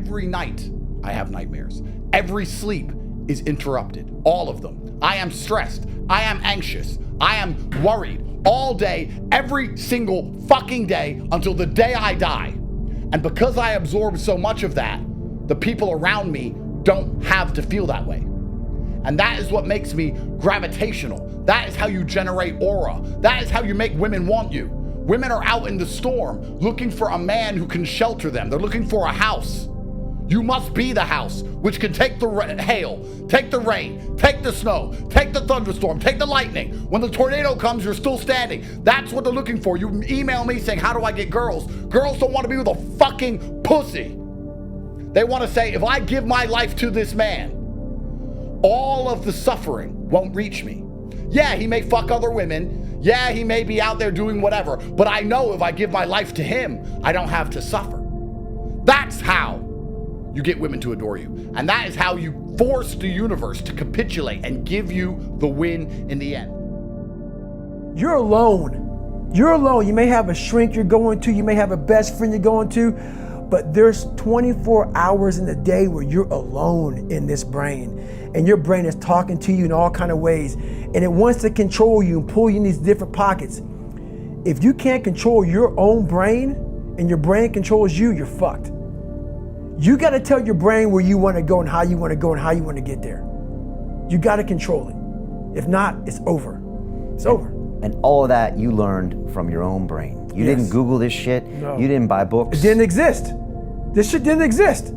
Every night I have nightmares. Every sleep is interrupted. All of them. I am stressed. I am anxious. I am worried all day, every single fucking day until the day I die. And because I absorb so much of that, the people around me don't have to feel that way. And that is what makes me gravitational. That is how you generate aura. That is how you make women want you. Women are out in the storm looking for a man who can shelter them. They're looking for a house. You must be the house which can take the hail, take the rain, take the snow, take the thunderstorm, take the lightning. When the tornado comes, you're still standing. That's what they're looking for. You email me saying, how do I get girls? Girls don't want to be with a fucking pussy. They want to say, if I give my life to this man, all of the suffering won't reach me. Yeah, he may fuck other women. Yeah, he may be out there doing whatever. But I know if I give my life to him, I don't have to suffer. That's how you get women to adore you. And that is how you force the universe to capitulate and give you the win in the end. You're alone. You're alone. You may have a shrink you're going to. You may have a best friend you're going to. But there's 24 hours in the day where you're alone in this brain. And your brain is talking to you in all kind of ways. And it wants to control you and pull you in these different pockets. If you can't control your own brain and your brain controls you, you're fucked. You got to tell your brain where you want to go and how you want to go and how you want to get there. You got to control it. If not, it's over. It's over. And all of that you learned from your own brain. You didn't Google this shit. No. You didn't buy books. It didn't exist. This shit didn't exist.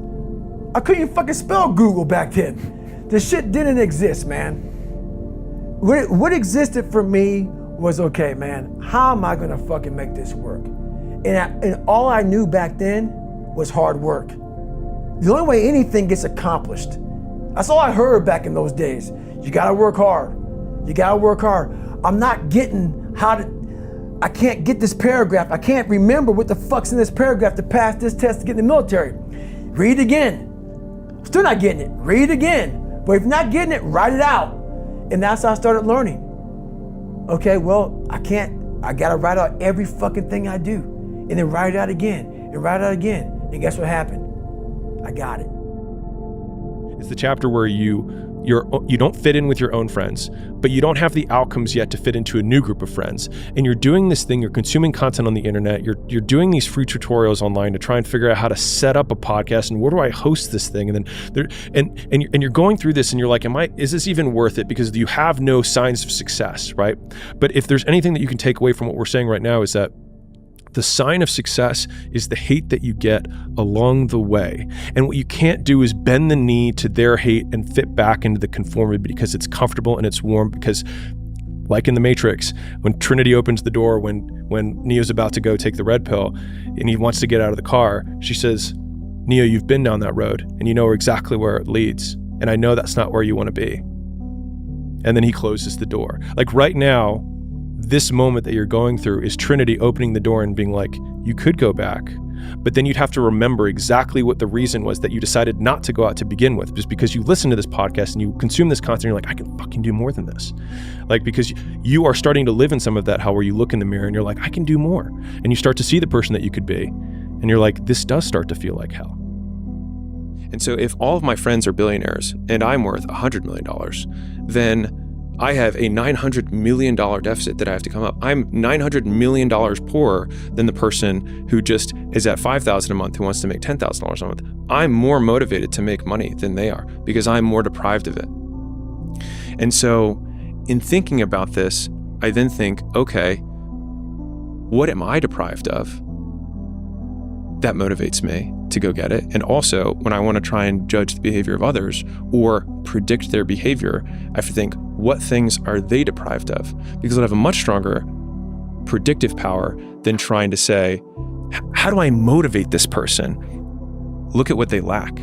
I couldn't even fucking spell Google back then. This shit didn't exist, man. What existed for me was, okay, man, how am I gonna fucking make this work? And all I knew back then was hard work. The only way anything gets accomplished, that's all I heard back in those days. You gotta work hard. You gotta work hard. I'm not getting I can't get this paragraph. I can't remember what the fuck's in this paragraph to pass this test to get in the military. Read again. Still not getting it. Read again. But if you're not getting it, write it out. And that's how I started learning. Okay, well, I gotta write out every fucking thing I do. And then write it out again, and write it out again. And guess what happened? I got it. It's the chapter where you don't fit in with your own friends, but you don't have the outcomes yet to fit into a new group of friends. And you're doing this thing, you're consuming content on the internet, you're doing these free tutorials online to try and figure out how to set up a podcast and where do I host this thing? And then you're going through this and you're like, is this even worth it? Because you have no signs of success, right? But if there's anything that you can take away from what we're saying right now is that the sign of success is the hate that you get along the way. And what you can't do is bend the knee to their hate and fit back into the conformity because it's comfortable and it's warm. Because like in the Matrix, when Trinity opens the door, when Neo's about to go take the red pill and he wants to get out of the car, she says, Neo, you've been down that road and you know exactly where it leads. And I know that's not where you want to be. And then he closes the door. Like right now, this moment that you're going through is Trinity opening the door and being like, you could go back, but then you'd have to remember exactly what the reason was that you decided not to go out to begin with, just because you listen to this podcast and you consume this content, and you're like, I can fucking do more than this. Like, because you are starting to live in some of that hell where you look in the mirror and you're like, I can do more. And you start to see the person that you could be. And you're like, this does start to feel like hell. And so if all of my friends are billionaires and I'm worth $100 million, then I have a $900 million deficit that I have to come up. I'm $900 million poorer than the person who just is at $5,000 a month who wants to make $10,000 a month. I'm more motivated to make money than they are because I'm more deprived of it. And so in thinking about this, I then think, okay, what am I deprived of? That motivates me to go get it. And also, when I want to try and judge the behavior of others or predict their behavior, I have to think, what things are they deprived of? Because I have a much stronger predictive power than trying to say, how do I motivate this person? Look at what they lack.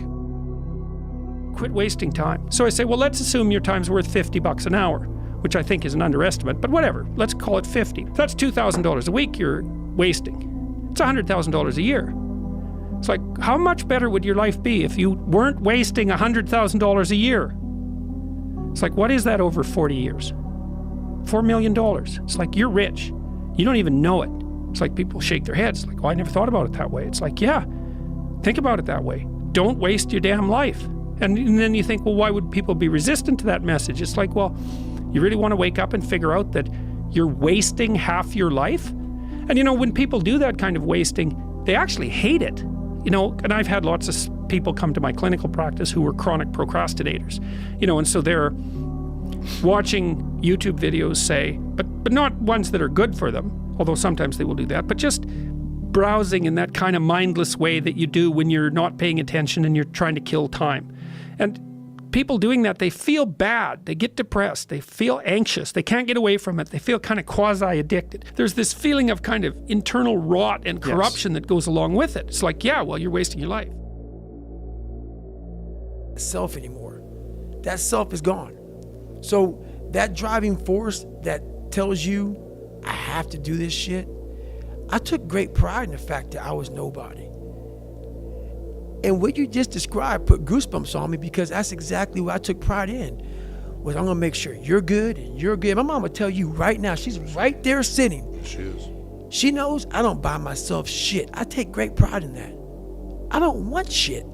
Quit wasting time. So I say, well, let's assume your time's worth $50 an hour, which I think is an underestimate, but whatever, let's call it 50. That's $2,000 a week you're wasting. It's $100,000 a year. It's like, how much better would your life be if you weren't wasting $100,000 a year? It's like, what is that over 40 years? $4 million. It's like, you're rich. You don't even know it. It's like people shake their heads. Like, oh, I never thought about it that way. It's like, yeah, think about it that way. don't waste your damn life. And then you think, well, why would people be resistant to that message? It's like, well, you really want to wake up and figure out that you're wasting half your life? And you know, when people do that kind of wasting, they actually hate it. You know, and I've had lots of people come to my clinical practice who were chronic procrastinators. You know, and so they're watching YouTube videos, say, but not ones that are good for them, although sometimes they will do that, but just browsing in that kind of mindless way that you do when you're not paying attention and you're trying to kill time. And people doing that, they feel bad, they get depressed, they feel anxious, they can't get away from it, they feel kind of quasi-addicted. There's this feeling of kind of internal rot and corruption that goes along with it. It's like, yeah, well, you're wasting your life. Self anymore. That self is gone. So that driving force that tells you I have to do this shit, I took great pride in the fact that I was nobody. And what you just described put goosebumps on me, because that's exactly what I took pride in. Was I'm gonna make sure you're good and you're good. My mom would tell you right now, she's right there sitting. She is. She knows I don't buy myself shit. I take great pride in that. I don't want shit.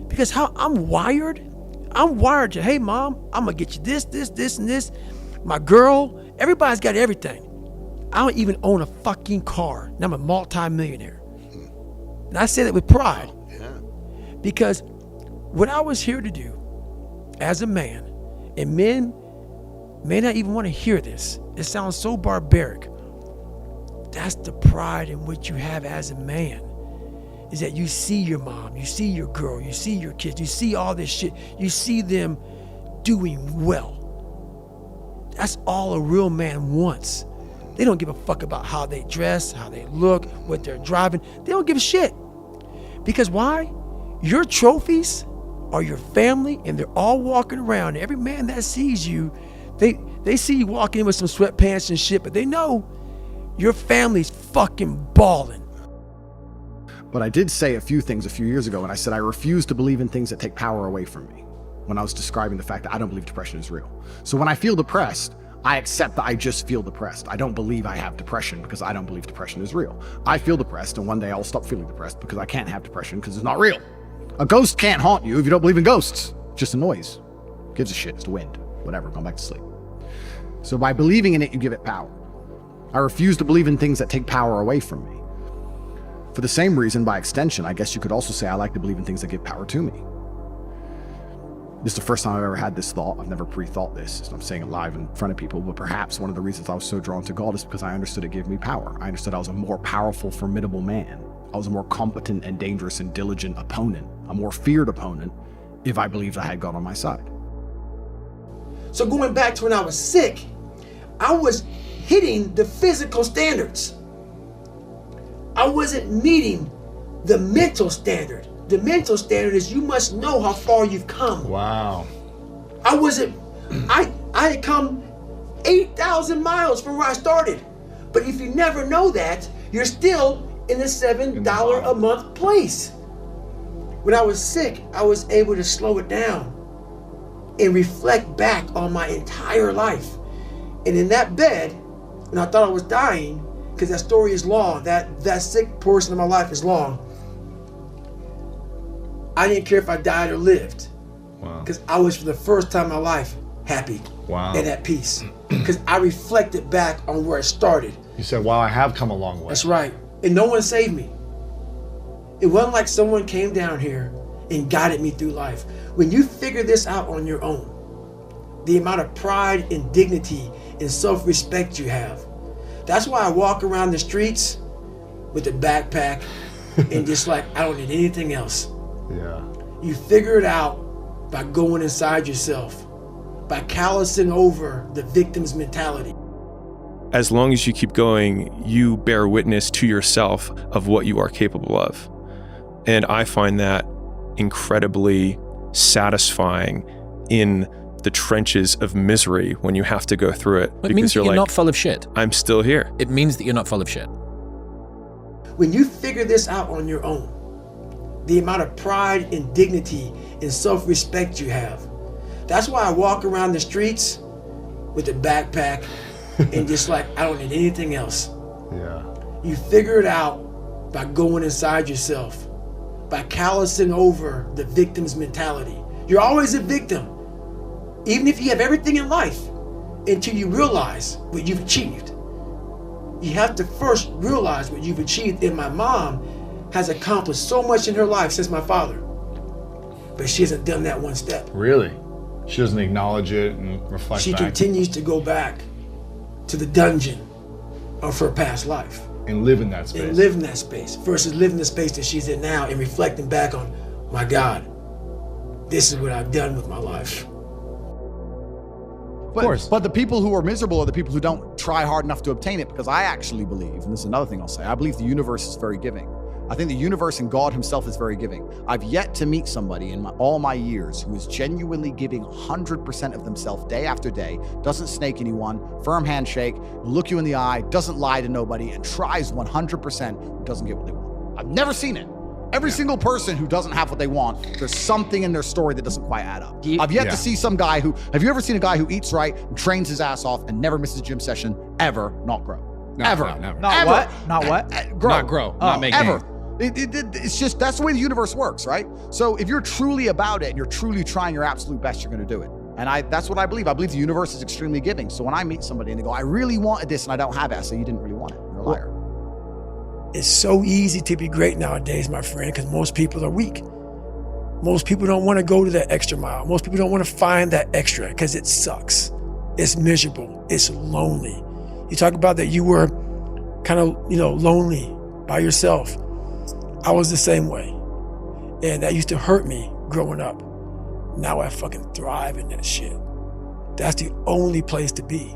Because how I'm wired to, hey mom, I'm gonna get you this, and this. My girl, everybody's got everything. I don't even own a fucking car, and I'm a multi-millionaire. And I say that with pride. Because what I was here to do as a man, and men may not even want to hear this, it sounds so barbaric. That's the pride in what you have as a man, is that you see your mom, you see your girl, you see your kids, you see all this shit, you see them doing well. That's all a real man wants. They don't give a fuck about how they dress, how they look, what they're driving. They don't give a shit. Because why? Your trophies are your family, and they're all walking around. Every man that sees you, they see you walking in with some sweatpants and shit, but they know your family's fucking balling. But I did say a few things a few years ago, and I said I refuse to believe in things that take power away from me, when I was describing the fact that I don't believe depression is real. So when I feel depressed, I accept that I just feel depressed. I don't believe I have depression because I don't believe depression is real. I feel depressed, and one day I'll stop feeling depressed because I can't have depression because it's not real. A ghost can't haunt you if you don't believe in ghosts. Just a noise. Gives a shit. It's the wind. Whatever. Going back to sleep. So by believing in it, you give it power. I refuse to believe in things that take power away from me. For the same reason, by extension, I guess you could also say I like to believe in things that give power to me. This is the first time I've ever had this thought. I've never pre-thought this. I'm saying it live in front of people, but perhaps one of the reasons I was so drawn to God is because I understood it gave me power. I understood I was a more powerful, formidable man. I was a more competent and dangerous and diligent opponent, a more feared opponent, if I believed I had God on my side. So going back to when I was sick, I was hitting the physical standards. I wasn't meeting the mental standard. The mental standard is you must know how far you've come. Wow. I had come 8,000 miles from where I started. But if you never know that, you're still in the $7 a month place. When I was sick, I was able to slow it down and reflect back on my entire life. And in that bed, when I thought I was dying, because that story is long, that sick portion of my life is long, I didn't care if I died or lived. Wow. Because I was, for the first time in my life, happy. Wow. And at peace. Because I reflected back on where I started. You said, wow, I have come a long way. That's right. And no one saved me. It wasn't like someone came down here and guided me through life. When you figure this out on your own, the amount of pride and dignity and self-respect you have. That's why I walk around the streets with a backpack and just like, I don't need anything else. Yeah. You figure it out by going inside yourself, by callousing over the victim's mentality. As long as you keep going, you bear witness to yourself of what you are capable of. And I find that incredibly satisfying in the trenches of misery when you have to go through it. It means that you're not full of shit. I'm still here. It means that you're not full of shit. When you figure this out on your own, the amount of pride and dignity and self-respect you have. That's why I walk around the streets with a backpack and just like, I don't need anything else. Yeah. You figure it out by going inside yourself, by callousing over the victim's mentality. You're always a victim, even if you have everything in life, until you realize what you've achieved. You have to first realize what you've achieved. And my mom has accomplished so much in her life since my father, but she hasn't done that one step. Really? She doesn't acknowledge it and reflect She back? continues to go back to the dungeon of her past life. And live in that space. And live in that space versus living the space that she's in now and reflecting back on, my God, this is what I've done with my life. But the people who are miserable are the people who don't try hard enough to obtain it, because I actually believe, and this is another thing I'll say, I believe the universe is very giving. I think the universe and God himself is very giving. I've yet to meet somebody in all my years who is genuinely giving 100% of themselves day after day, doesn't snake anyone, firm handshake, look you in the eye, doesn't lie to nobody, and tries 100%, who doesn't get what they want. I've never seen it. Every single person who doesn't have what they want, there's something in their story that doesn't quite add up. I've yet to see some guy who, have you ever seen a guy who eats right and trains his ass off and never misses a gym session, ever not grow? Ever. Never. Not Ever. what? Not what? Grow. Not grow. Not make Ever. gain. It's just, that's the way the universe works, right? So if you're truly about it and you're truly trying your absolute best, you're going to do it. And that's what I believe. I believe the universe is extremely giving. So when I meet somebody and they go, I really wanted this and I don't have it, I say, you didn't really want it. You're a liar. It's so easy to be great nowadays, my friend, because most people are weak. Most people don't want to go to that extra mile. Most people don't want to find that extra because it sucks. It's miserable. It's lonely. You talk about that you were kind of, lonely by yourself. I was the same way. And that used to hurt me growing up. Now I fucking thrive in that shit. That's the only place to be.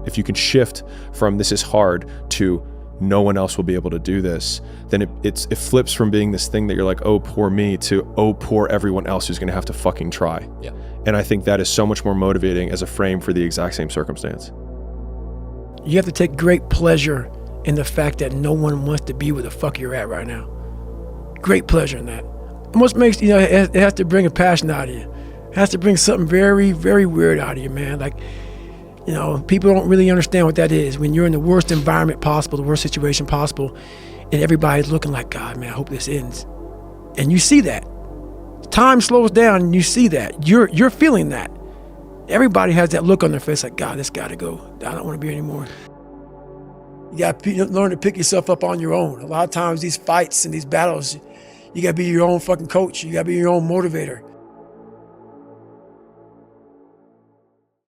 If you can shift from this is hard to no one else will be able to do this, then it flips from being this thing that you're like, oh, poor me, to oh, poor everyone else who's gonna have to fucking try. Yeah. And I think that is so much more motivating as a frame for the exact same circumstance. You have to take great pleasure in the fact that no one wants to be where the fuck you're at right now. Great pleasure in that. Almost makes, it has to bring a passion out of you. It has to bring something very, very weird out of you, man. Like, people don't really understand what that is. When you're in the worst environment possible, the worst situation possible, and everybody's looking like, God, man, I hope this ends. And you see that. Time slows down and you see that. You're feeling that. Everybody has that look on their face like, God, this gotta go. I don't want to be here anymore. You gotta learn to pick yourself up on your own. A lot of times these fights and these battles, you gotta be your own fucking coach. You gotta be your own motivator.